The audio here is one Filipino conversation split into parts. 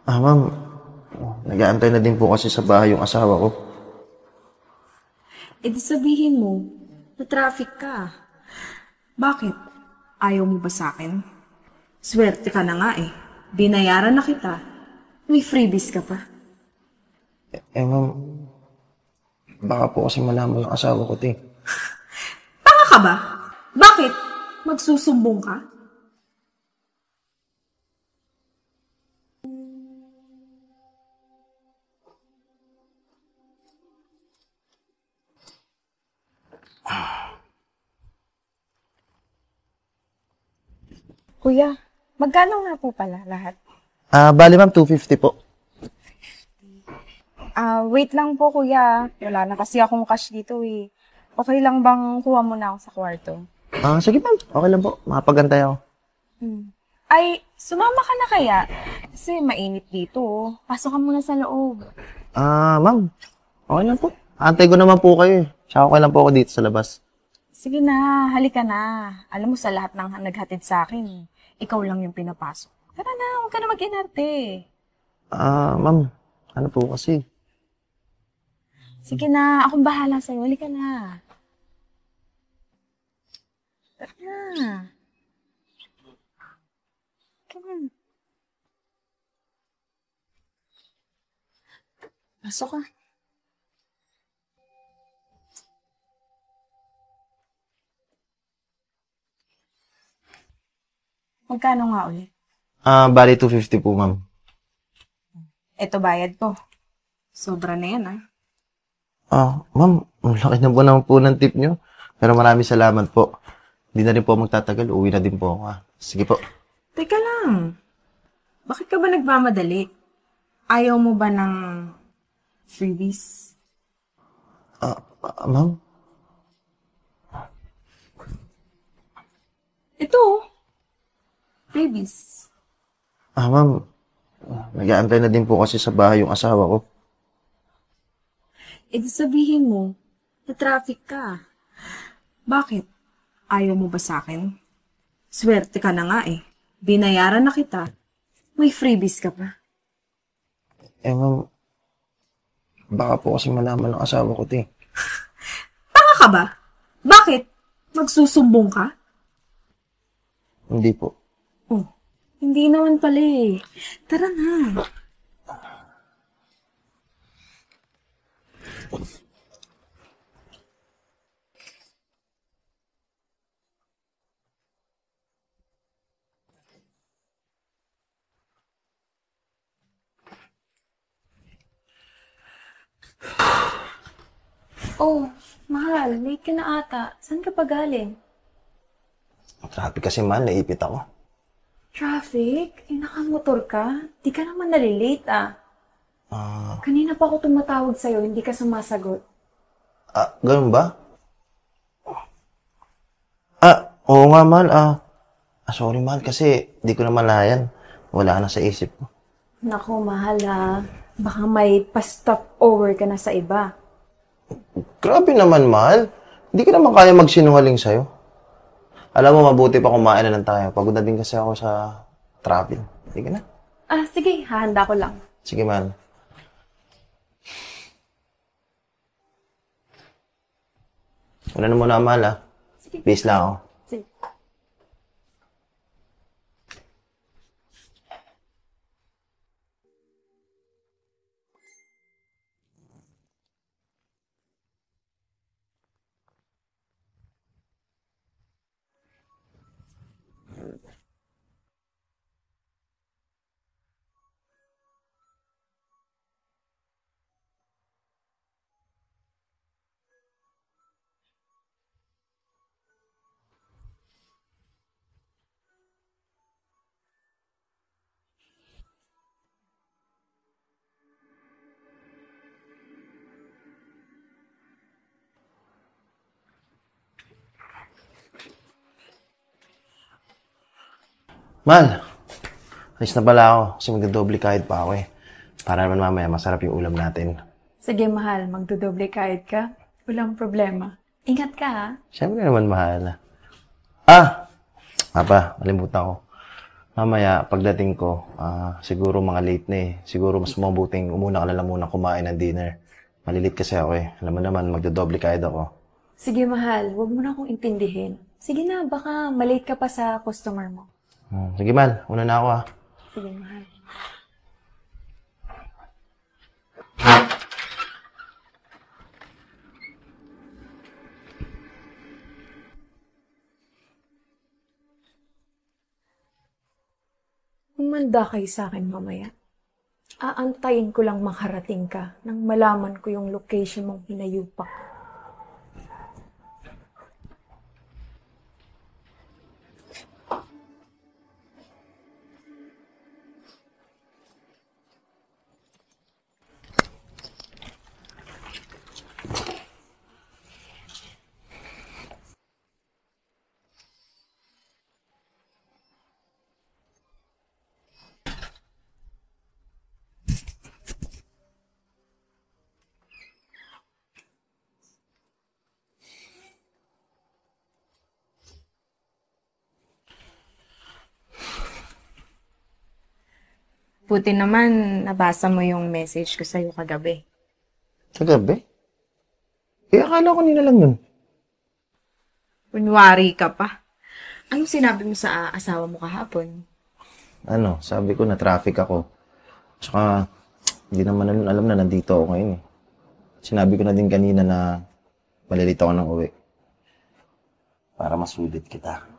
Ma'am, nag-aantay na din po kasi sa bahay yung asawa ko. E di sabihin mo, na-traffic ka. Bakit? Ayaw mo ba sa akin? Swerte ka na nga eh. Binayaran na kita. May freebies ka pa. Ma'am, baka po kasi malaman ng asawa ko, te. Tanga ka ba? Bakit? Magsusumbong ka? Kuya, magkano nga po pala lahat? Bali ma'am, 250 po. Wait lang po kuya. Wala na kasi akong cash dito eh. Okay lang bang kuha mo na ako sa kwarto? Sige ma'am, okay lang po. Makapagantay ako. Ay, sumama ka na kaya? Kasi mainit dito oh. Pasok ka muna sa loob. Ma'am, okay lang po. Antay ko naman po kayo eh. Tsaka okay lang po ako dito sa labas. Sige na, halika na. Alam mo sa lahat ng naghatid sa akin, ikaw lang yung pinapasok. Tara na, huwag ka na mag-inarte. Ma'am, ano po kasi? Sige na, akong bahala sa'yo. Halika na. Tara na. Come on. Pasok ka. Magkano nga ulit? Bali 250 po ma'am. Eto bayad ko. Sobra na yan ah. Ma'am, ang laki na po naman po ng tip nyo. Pero maraming salamat po. Hindi na rin po magtatagal. Uwi na din po ako. Sige po. Teka lang. Bakit ka ba nagmamadali? Ayaw mo ba ng freebies? Ma'am? Ito. Freebies. Ma'am, nag-aantay na din po kasi sa bahay yung asawa ko. E di sabihin mo, na-traffic ka. Bakit? Ayaw mo ba sa akin? Swerte ka na nga eh. Binayaran na kita. May freebies ka pa. Ma'am, baka po kasi malaman ng asawa ko, te. Tanga ka ba? Bakit? Magsusumbong ka? Hindi po. Oh, hindi naman pala eh. Tara na. Oh, mahal, late ka na ata. Saan ka pa galing? Traffic kasi man, naipit ako. Traffic? Eh, nakamotor ka? Di ka naman nalilate ah. Kanina pa ako tumatawag sa'yo, hindi ka sumasagot. Ganun ba? Oo nga, mahal. Sorry, mahal, kasi di ko na malayan. Wala na sa isip ko. Naku, mahal ah. Baka may pa-stop over ka na sa iba. Grabe naman, mahal. Hindi ko naman kaya magsinungaling sa'yo. Alam mo, mabuti pa kumain na lang tayo. Pagod na din kasi ako sa travel. Sige na. Sige, hahanda ko lang. Sige, mahal. Una na muna, mahal, Sige. Peace lang ako. Sige. Mahal, alis na pala ako kasi magdodoble kahit pa ako eh. Para naman mamaya masarap yung ulam natin. Sige, mahal. Magdodoble kahit ka. Walang problema. Ingat ka ha. Siyempre naman, mahal. Malimutan ko. Mamaya, pagdating ko, siguro mga late na eh. Siguro mas mabuting umuna ka na lang muna kumain ng dinner. Malilate kasi ako eh. Alam mo naman, magdodoble kahit ako. Sige, mahal. Huwag mo na akong intindihin. Sige na, baka malate ka pa sa customer mo. Sige, Mal. Una na ako ah. Sige, mahal. Umanda kayo sa akin mamaya. Aantayin ko lang makarating ka nang malaman ko yung location mong hinayupak. Buti naman, nabasa mo yung message ko sa'yo kagabi. Kagabi? Akala ko nila lang yun. Kunwari ka pa. Anong sinabi mo sa asawa mo kahapon? Sabi ko na traffic ako. Tsaka, hindi naman alam na nandito ako ngayon eh. Sinabi ko na din kanina na malilito ako ng uwi. Para masulit kita.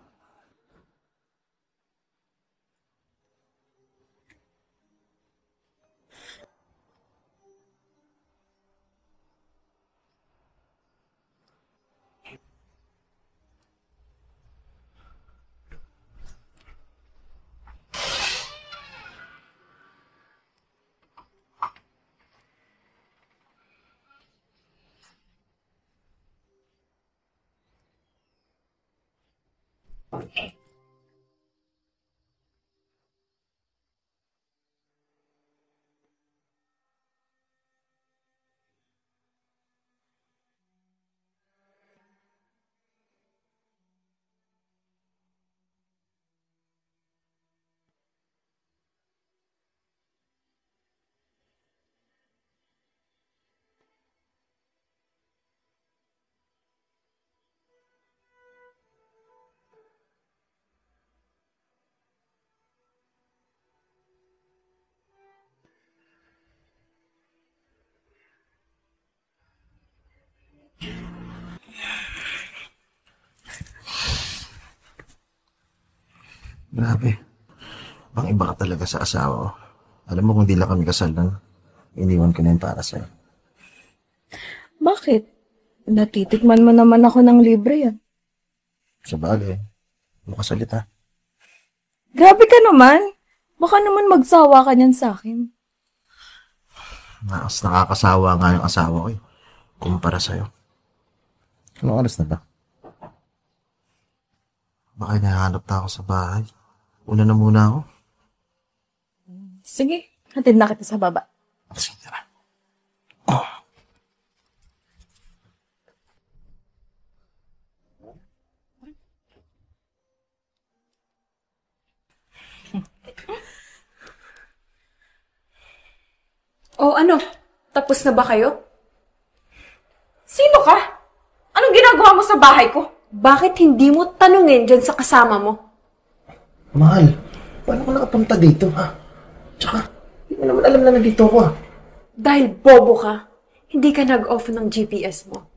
Grabe. Bang iba ka talaga sa asawa ko. Alam mo kung di lang kami kasal nun, iniwan ko na yun para sa'yo. Bakit? Natitikman mo naman ako ng libre yan. Sa bagay, makasalita. Grabe ka naman. Baka naman magsawa ka niyan sa akin. Mas nakakasawa nga yung asawa ko eh. Kumpara sa'yo. Anong oras na ba? Baka hinahanap na ako sa bahay. Una na muna ako. Sige, hatid na kita sa baba. Sige, tara. Oh, ano? Tapos na ba kayo? Sino ka? Anong ginagawa mo sa bahay ko? Bakit hindi mo tanungin dyan sa kasama mo? Mahal, paano ka nakapunta dito, ha? Tsaka, hindi mo naman alam na nandito ako, ha? Dahil bobo ka, hindi ka nag-off ng GPS mo.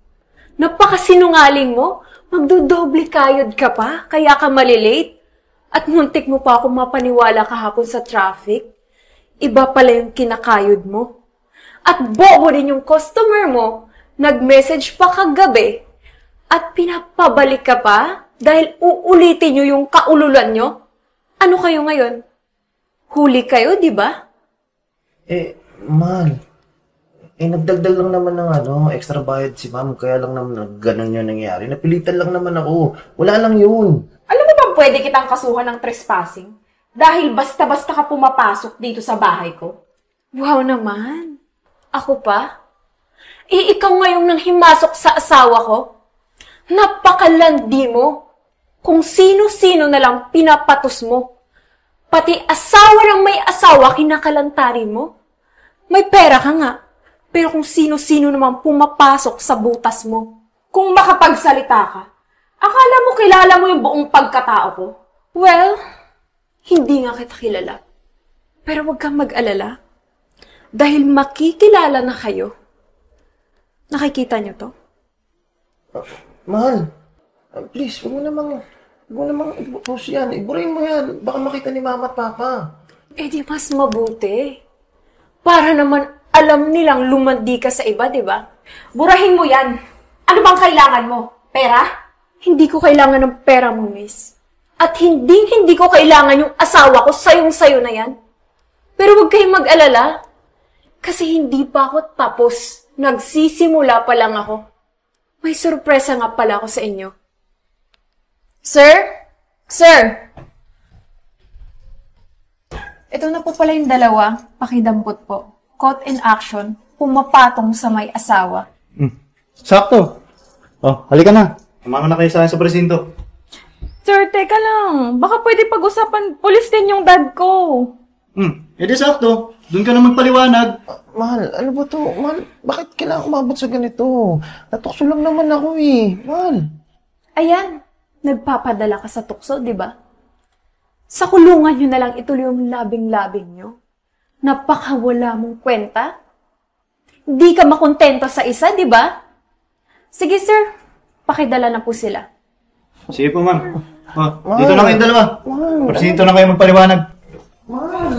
Napakasinungaling mo, magdodoble kayod ka pa, kaya ka malilate. At muntik mo pa ako mapaniwala kahapon sa traffic. Iba pala yung kinakayod mo. At bobo din yung customer mo, nag-message pa kagabi, at pinapabalik ka pa dahil uulitin nyo yung kaululan nyo. Ano kayo ngayon? Huli kayo, di ba? Mahal. Nagdagdag lang naman ng extra bayad si ma'am, kaya lang naman ganun yung nangyari. Napilitan lang naman ako. Wala lang yun. Alam mo bang pwede kitang kasuhan ng trespassing? Dahil basta-basta ka pumapasok dito sa bahay ko. Wow naman. Ako pa? Ikaw ngayong nang himasok sa asawa ko? Napakalandi mo. Kung sino-sino na lang pinapatos mo. Pati asawa ng may asawa, kinakalantarin mo? May pera ka nga. Pero kung sino-sino naman pumapasok sa butas mo. Kung makapagsalita ka, akala mo kilala mo yung buong pagkatao ko? Well, hindi nga kita kilala. Pero huwag kang mag-alala. Dahil makikilala na kayo. Nakikita niyo to? Mahal, please, huwag mo namang i-post yan. Iburahin mo yan. Baka makita ni mama at papa. Eh di mas mabuti. Para naman alam nilang lumandi ka sa iba, di ba? Burahin mo yan. Ano bang kailangan mo? Pera? Hindi ko kailangan ng pera mo, miss. At hindi ko kailangan yung asawa ko sayong-sayo na yan. Pero huwag kayong mag-alala. Kasi hindi pa ako tapos. Nagsisimula pa lang ako. May sorpresa nga pala ako sa inyo. Sir? Sir? Ito na po pala yung dalawa. Pakidampot po. Caught in action. Pumapatong sa may asawa. Sakto. Oh, halika na. Sumama na kayo sa akin sa presinto. Sir, teka lang. Baka pwede pag-usapan, pulis din yung dad ko. Edi sakto. Doon ka na magpaliwanag. Mahal, ano ba to? Mahal, bakit kailangan umabot sa ganito? Natukso lang naman ako eh. Mahal. Ayan. Nagpapadala ka sa tukso, di ba? Sa kulungan nyo na lang ituloy yung labing-labing nyo. Napakawala mong kwenta. Di ka makontento sa isa, di ba? Sige, sir. Pakidala na po sila. Sige po, ma'am. Oh, dito na kayong dalawa. Presinto na kayo magpaliwanag. Mahal.